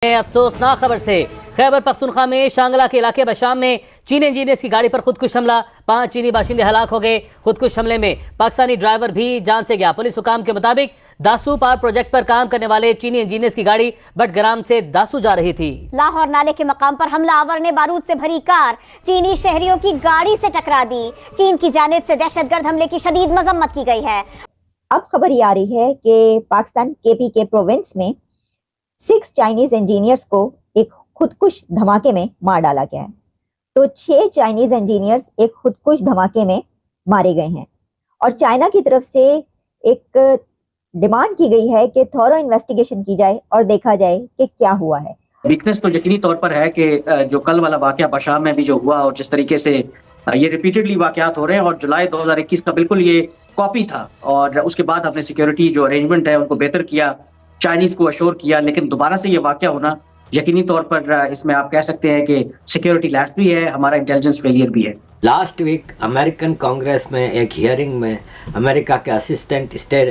अफसोसनाक खबर से खैबर पख्तूनख्वा में शांगला के इलाके बशाम में चीनी इंजीनियर्स की गाड़ी पर खुदकुश हमला, 5 चीनी बाशिंदे हलाक हो गए। खुदकुश हमले में पाकिस्तानी ड्राइवर भी जान से गया। पुलिस हुकाम के मुताबिक दासू पावर प्रोजेक्ट पर काम करने वाले चीनी इंजीनियर्स की गाड़ी बटग्राम से दासू जा रही थी। लाहौर नाले के मकाम पर हमलावर ने बारूद से भरी कार चीनी शहरियों की गाड़ी से टकरा दी। चीन की जानिब से दहशतगर्द हमले की शदीद मजम्मत की गई है। अब खबर ये आ रही है कि पाकिस्तान केपी के प्रोविंस में 6 चाइनीज इंजीनियर्स को एक खुदकुश धमाके में मार डाला गया है। तो 6 चाइनीज इंजीनियर्स एक खुदकुश धमाके में मारे गए हैं और चाइना की तरफ से एक डिमांड की गई है कि थॉरो इन्वेस्टिगेशन की जाए और देखा जाए कि क्या हुआ है। वीकनेस तो यकीनी तौर पर है कि जो कल वाला वाकया बशाम में भी जो हुआ और जिस तरीके से ये रिपीटेडली वाकयात हो रहे हैं और जुलाई 2021 का बिल्कुल ये कॉपी था और उसके बाद हमने सिक्योरिटी जो अरेंजमेंट है उनको बेहतर किया, चाइनीज को अश्योर किया, लेकिन दोबारा से ये वाकया होना यकीनी तौर पर इसमें आप कह सकते हैं कि सिक्योरिटी लैप्स भी है, हमारा इंटेलिजेंस फेलियर भी है। लास्ट वीक अमेरिकन कांग्रेस में एक हियरिंग में अमेरिका के assistant state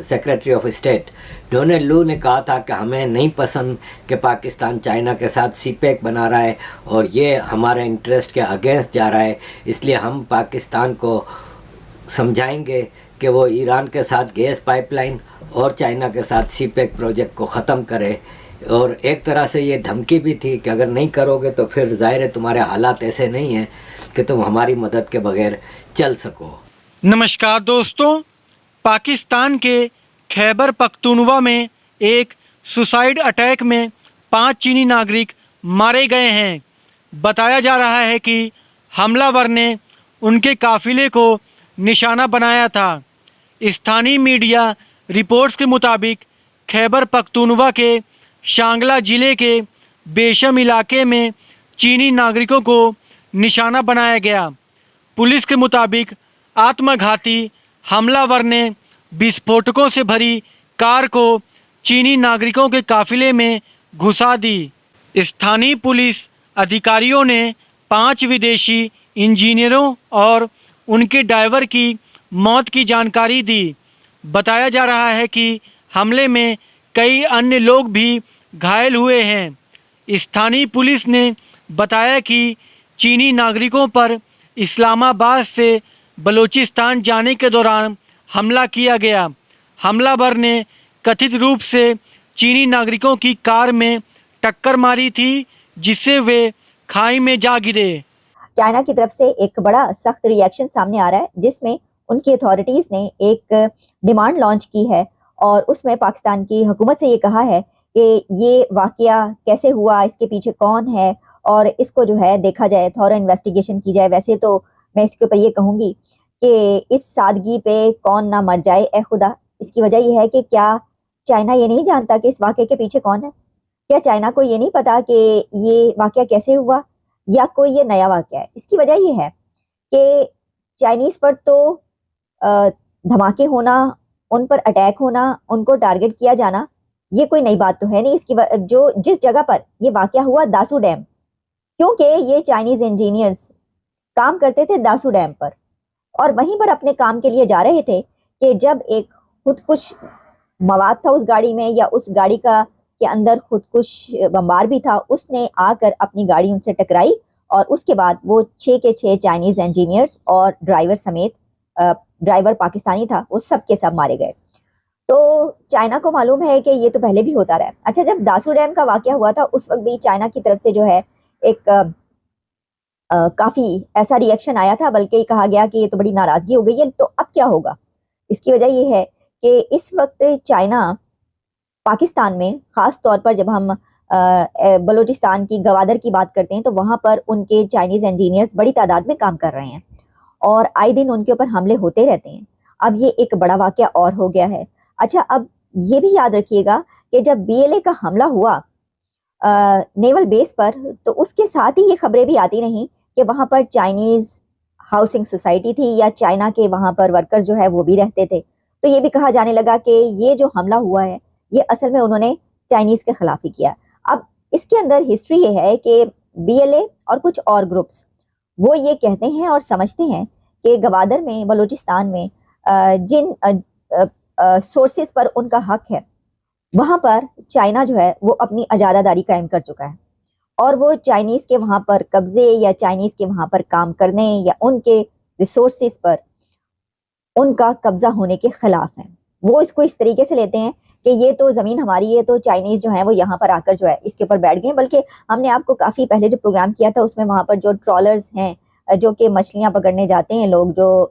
secretary of state Donald लू ने कहा था कि हमें नहीं पसंद कि पाकिस्तान चाइना के साथ सीपेक बना रहा है और ये हमारे इंटरेस्ट के अगेंस्ट जा रहा है, इसलिए हम पाकिस्तान को समझाएंगे कि वो ईरान के साथ गैस पाइपलाइन और चाइना के साथ सीपेक प्रोजेक्ट को ख़त्म करे। और एक तरह से ये धमकी भी थी कि अगर नहीं करोगे तो फिर जाहिर है तुम्हारे हालात ऐसे नहीं हैं कि तुम हमारी मदद के बगैर चल सको। नमस्कार दोस्तों, पाकिस्तान के खैबर पख्तूनवा में एक सुसाइड अटैक में 5 चीनी नागरिक मारे गए हैं। बताया जा रहा है कि हमलावर ने उनके काफिले को निशाना बनाया था। स्थानीय मीडिया रिपोर्ट्स के मुताबिक खैबर पख्तूनवा के शांगला ज़िले के बेशम इलाके में चीनी नागरिकों को निशाना बनाया गया। पुलिस के मुताबिक आत्मघाती हमलावर ने विस्फोटकों से भरी कार को चीनी नागरिकों के काफिले में घुसा दी। स्थानीय पुलिस अधिकारियों ने 5 विदेशी इंजीनियरों और उनके ड्राइवर की मौत की जानकारी दी। बताया जा रहा है कि हमले में कई अन्य लोग भी घायल हुए हैं। स्थानीय पुलिस ने बताया कि चीनी नागरिकों पर इस्लामाबाद से बलूचिस्तान जाने के दौरान हमला किया गया। हमलावर ने कथित रूप से चीनी नागरिकों की कार में टक्कर मारी थी, जिससे वे खाई में जा गिरे। चाइना की तरफ से एक बड़ा सख्त रिएक्शन सामने आ रहा है, जिसमें उनकी अथॉरिटीज़ ने एक डिमांड लॉन्च की है और उसमें पाकिस्तान की हुकूमत से ये कहा है कि ये वाकया कैसे हुआ, इसके पीछे कौन है और इसको जो है देखा जाए, थॉरो इन्वेस्टिगेशन की जाए। वैसे तो मैं इसके ऊपर ये कहूँगी कि इस सादगी पे कौन ना मर जाए ए खुदा। इसकी वजह ये है कि क्या चाइना ये नहीं जानता कि इस वाकये के पीछे कौन है? क्या चाइना को ये नहीं पता कि ये वाकया कैसे हुआ या कोई ये नया वाकया है? इसकी वजह ये है कि चाइनीज़ पर तो धमाके होना, उन पर अटैक होना, उनको टारगेट किया जाना, ये कोई नई बात तो है नहीं। इसकी जो जिस जगह पर ये वाकया हुआ दासू डैम, क्योंकि ये चाइनीज इंजीनियर्स काम करते थे दासू डैम पर और वहीं पर अपने काम के लिए जा रहे थे कि जब एक खुदकुश मवाद था उस गाड़ी में या उस गाड़ी का के अंदर खुदकुश बम्बार भी था, उसने आकर अपनी गाड़ी उनसे टकराई और उसके बाद वो 6 के 6 चाइनीज इंजीनियर्स और ड्राइवर समेत, ड्राइवर पाकिस्तानी था, वो सब के सब मारे गए। तो चाइना को मालूम है कि ये तो पहले भी होता रहा है। अच्छा, जब दासू डैम का वाकया हुआ था उस वक्त भी चाइना की तरफ से जो है एक काफ़ी ऐसा रिएक्शन आया था, बल्कि कहा गया कि ये तो बड़ी नाराज़गी हो गई है। तो अब क्या होगा? इसकी वजह ये है कि इस वक्त चाइना पाकिस्तान में, ख़ास तौर पर जब हम बलूचिस्तान की गवादर की बात करते हैं तो वहाँ पर उनके चाइनीज़ इंजीनियर्स बड़ी तादाद में काम कर रहे हैं और आए दिन उनके ऊपर हमले होते रहते हैं। अब ये एक बड़ा वाकया और हो गया है। अच्छा, अब ये भी याद रखिएगा कि जब BLA का हमला हुआ नेवल बेस पर, तो उसके साथ ही ये खबरें भी आती रहीं कि वहाँ पर चाइनीज़ हाउसिंग सोसाइटी थी या चाइना के वहाँ पर वर्कर्स जो है वो भी रहते थे। तो ये भी कहा जाने लगा कि ये जो हमला हुआ है ये असल में उन्होंने चाइनीज़ के ख़िलाफ़ ही किया। अब इसके अंदर हिस्ट्री ये है कि BLA और कुछ और ग्रुप्स वो ये कहते हैं और समझते हैं कि गवादर में, बलूचिस्तान में जिन सोर्सेज पर उनका हक है वहां पर चाइना जो है वो अपनी अजादादारी कायम कर चुका है और वो चाइनीज के वहां पर कब्जे या चाइनीज के वहां पर काम करने या उनके रिसोर्सेज पर उनका कब्जा होने के खिलाफ है। वो इसको इस तरीके से लेते हैं कि ये तो जमीन हमारी है, तो चाइनीज जो है वो यहाँ पर आकर जो है इसके ऊपर बैठ गए। बल्कि हमने आपको काफी पहले जो प्रोग्राम किया था उसमें वहां पर जो ट्रॉलर्स हैं जो कि मछलियां पकड़ने जाते हैं लोग, जो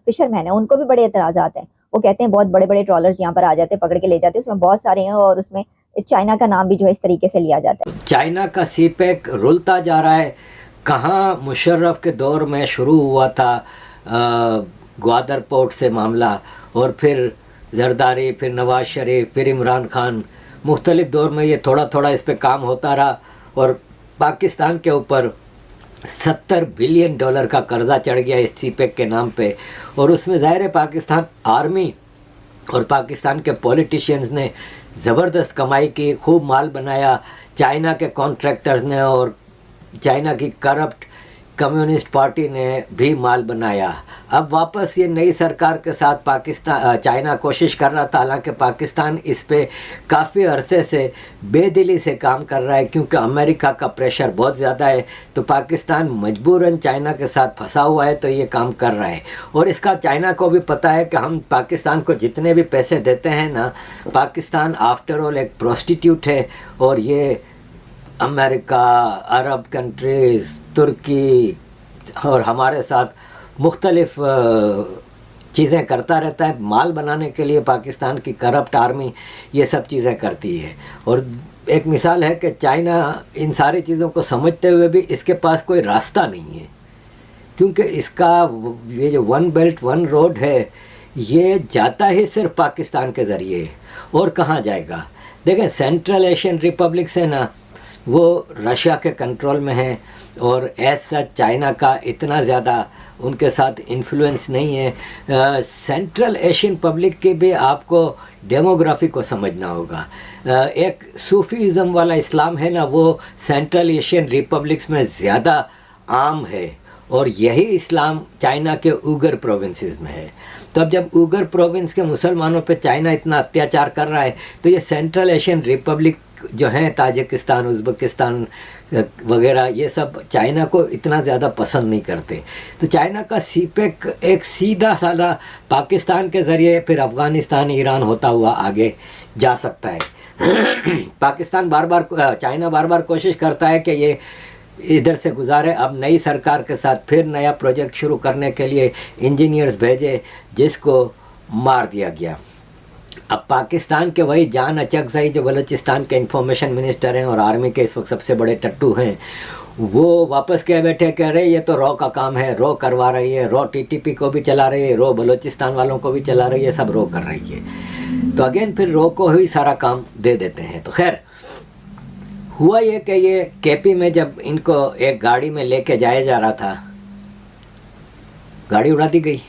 फिशरमैन है, उनको भी बड़े एतराजात हैं। वो कहते हैं बहुत बड़े बड़े ट्रॉलर्स यहाँ पर आ जाते हैं, पकड़ के ले जाते हैं, उसमें बहुत सारे हैं और उसमें चाइना का नाम भी जो है इस तरीके से लिया जाता है। चाइना का सीपेक रुलता जा रहा है। कहाँ मुशर्रफ के दौर में शुरू हुआ था ग्वादर पोर्ट से मामला, और फिर जरदारी, फिर नवाज शरीफ, फिर इमरान खान, मुख्तलिफ दौर में ये थोड़ा थोड़ा इस पर काम होता रहा और पाकिस्तान के ऊपर $70 बिलियन का कर्जा चढ़ गया इस सीपेक के नाम पे। और उसमें ज़ाहिर है पाकिस्तान आर्मी और पाकिस्तान के पॉलिटिशियंस ने ज़बरदस्त कमाई की, खूब माल बनाया। चाइना के कॉन्ट्रैक्टर्स ने और चाइना की करप्ट कम्युनिस्ट पार्टी ने भी माल बनाया। अब वापस ये नई सरकार के साथ चाइना कोशिश कर रहा था, हालांकि पाकिस्तान इस पे काफ़ी अरसे से बेदिली से काम कर रहा है क्योंकि अमेरिका का प्रेशर बहुत ज़्यादा है। तो पाकिस्तान मजबूरन चाइना के साथ फंसा हुआ है, तो ये काम कर रहा है। और इसका चाइना को भी पता है कि हम पाकिस्तान को जितने भी पैसे देते हैं ना, पाकिस्तान आफ्टर ऑल एक प्रोस्टिट्यूट है और ये अमेरिका, अरब कंट्रीज़, तुर्की और हमारे साथ मुख्तलिफ चीज़ें करता रहता है। माल बनाने के लिए पाकिस्तान की करप्ट आर्मी ये सब चीज़ें करती है। और एक मिसाल है कि चाइना इन सारी चीज़ों को समझते हुए भी इसके पास कोई रास्ता नहीं है, क्योंकि इसका ये जो वन बेल्ट वन रोड है ये जाता ही सिर्फ पाकिस्तान के ज़रिए है और कहाँ जाएगा। देखें, सेंट्रल एशियन रिपब्लिक से ना वो रशिया के कंट्रोल में है और ऐसा चाइना का इतना ज़्यादा उनके साथ इन्फ्लुएंस नहीं है। सेंट्रल एशियन पब्लिक के भी आपको डेमोग्राफी को समझना होगा। एक सूफीज़म वाला इस्लाम है ना, वो सेंट्रल एशियन रिपब्लिक्स में ज़्यादा आम है और यही इस्लाम चाइना के उगर प्रोविंसेस में है। तो अब जब उगर प्रोविंस के मुसलमानों पे चाइना इतना अत्याचार कर रहा है तो ये सेंट्रल एशियन रिपब्लिक जो हैं, ताजिकिस्तान, उज़्बेकिस्तान वगैरह, ये सब चाइना को इतना ज़्यादा पसंद नहीं करते। तो चाइना का सीपेक एक सीधा साधा पाकिस्तान के ज़रिए फिर अफ़गानिस्तान, ईरान होता हुआ आगे जा सकता है। पाकिस्तान चाइना बार बार कोशिश करता है कि ये इधर से गुजारे। अब नई सरकार के साथ फिर नया प्रोजेक्ट शुरू करने के लिए इंजीनियर्स भेजे, जिसको मार दिया गया। अब पाकिस्तान के वही जान अचकज़ई जो बलूचिस्तान के इंफॉर्मेशन मिनिस्टर हैं और आर्मी के इस वक्त सबसे बड़े टट्टू हैं, वो वापस कह बैठे, कह रहे ये तो रॉ का काम है, रॉ करवा रही है, रॉ टीटीपी को भी चला रही है, रॉ बलूचिस्तान वालों को भी चला रही है, सब रॉ कर रही है। तो अगेन फिर रॉ को ही सारा काम दे देते हैं। तो खैर हुआ ये कि ये केपी में जब इनको एक गाड़ी में लेके जाया जा रहा था, गाड़ी उड़ा दी गई,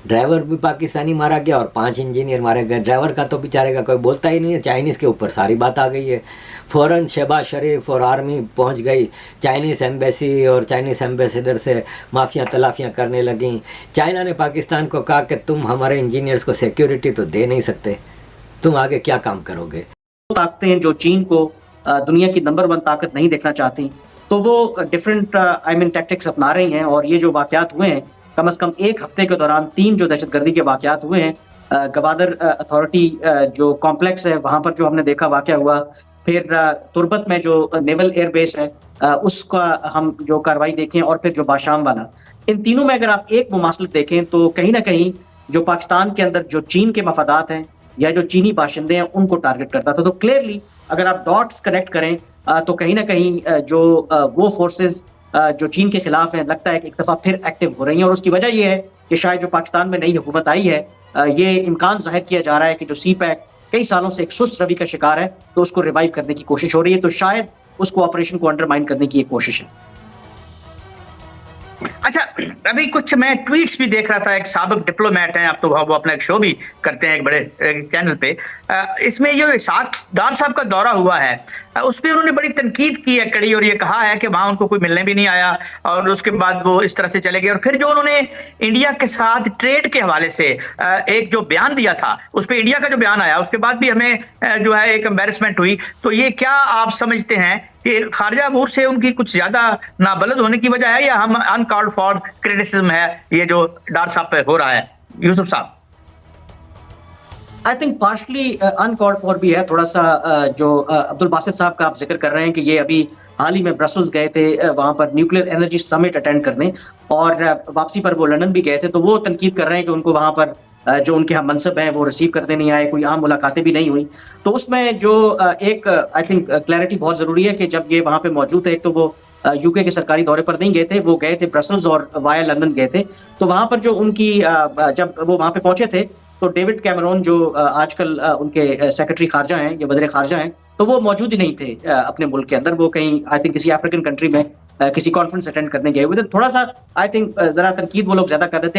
ड्राइवर भी पाकिस्तानी मारा गया और 5 इंजीनियर मारे गए। ड्राइवर का तो बेचारे का कोई बोलता ही नहीं है, चाइनीज़ के ऊपर सारी बात आ गई है। फ़ौरन शहबाज शरीफ और आर्मी पहुंच गई, चाइनीज़ एम्बेसी और चाइनीज़ एम्बेसडर से माफ़ियाँ तलाफ़ियाँ करने लगीं। चाइना ने पाकिस्तान को कहा कि तुम हमारे इंजीनियर्स को सिक्योरिटी तो दे नहीं सकते, तुम आगे क्या काम करोगे। ताकतें जो चीन को दुनिया की नंबर 1 ताकत नहीं देखना चाहती, तो वो डिफरेंट टैक्टिक्स अपना रही हैं। और ये जो वाक़यात हुए हैं, कम से कम 1 हफ्ते के दौरान 3 जो दहशतगर्दी के वाक़यात हुए हैं, गवादर अथॉरिटी जो कॉम्प्लेक्स है वहाँ पर जो हमने देखा वाक़या हुआ, फिर तुर्बत में जो नेवल एयरबेस है उसका हम जो कार्रवाई देखें, और फिर जो बाशाम वाला, इन तीनों में अगर आप एक मुमासलत देखें तो कहीं ना कहीं जो पाकिस्तान के अंदर जो चीन के मफादात हैं या जो चीनी बाशिंदे हैं उनको टारगेट करता था। तो क्लियरली अगर आप डॉट्स कनेक्ट करें तो कहीं ना कहीं जो वो फोर्सेस जो चीन के खिलाफ हैं, लगता है कि एक दफ़ा फिर एक्टिव हो रही हैं। और उसकी वजह यह है कि शायद जो पाकिस्तान में नई हुकूमत आई है, ये इम्कान जाहिर किया जा रहा है कि जो सीपैक कई सालों से एक सुस्त रवि का शिकार है, तो उसको रिवाइव करने की कोशिश हो रही है। तो शायद उसको ऑपरेशन को अंडरमाइन करने की एक कोशिश है। अच्छा, अभी कुछ मैं ट्वीट्स भी देख रहा था, एक साबिक डिप्लोमेट हैं, अब तो वो अपना एक शो भी करते हैं एक बड़े चैनल पे। इसमें जो इसाक डार साहब का दौरा हुआ है उस पर उन्होंने बड़ी तनकीद की है कड़ी, और ये कहा है कि वहाँ उनको कोई मिलने भी नहीं आया और उसके बाद वो इस तरह से चले गए। और फिर जो उन्होंने इंडिया के साथ ट्रेड के हवाले से एक जो बयान दिया था, उस पर इंडिया का जो बयान आया उसके बाद भी हमें जो है एक एम्बेरसमेंट हुई। तो ये क्या आप समझते हैं कि खारजा अमूर से उनकी कुछ ज्यादा नाबलद होने की वजह है, या हम अनकॉल्ड फॉर क्रिटिसिज्म है ये जो डार साहब पे हो रहा है? यूसुफ साहब, I think partially uncalled for भी है थोड़ा सा। जो अब्दुल बासित साहब का आप जिक्र कर रहे हैं कि ये अभी हाल ही में ब्रसल्स गए थे वहां पर न्यूक्लियर एनर्जी समिट अटेंड करने, और वापसी पर वो लंदन भी गए थे, तो वो तनकीद कर रहे हैं कि उनको वहां पर जो उनके यहाँ मनसब हैं वो रिसीव करने नहीं आए, कोई आम मुलाकातें भी नहीं हुई। तो उसमें जो एक आई थिंक क्लैरिटी बहुत जरूरी है कि जब ये वहां पे मौजूद थे, एक तो वो यूके के सरकारी दौरे पर नहीं गए थे, वो गए थे ब्रसल्स और वाया लंदन गए थे। तो वहां पर जो उनकी जब वो वहां पे पहुंचे थे तो डेविड कैमरून जो आजकल उनके सेक्रेटरी खारजा हैं या वज़ीर खारजा हैं, तो वो मौजूद ही नहीं थे अपने मुल्क के अंदर। वो कहीं आई थिंक किसी अफ्रीकन कंट्री में किसी कॉन्फ्रेंस अटेंड करने गए हुए थे। थोड़ा सा आई थिंक जरा तनकीद वो लोग ज्यादा कर देते हैं।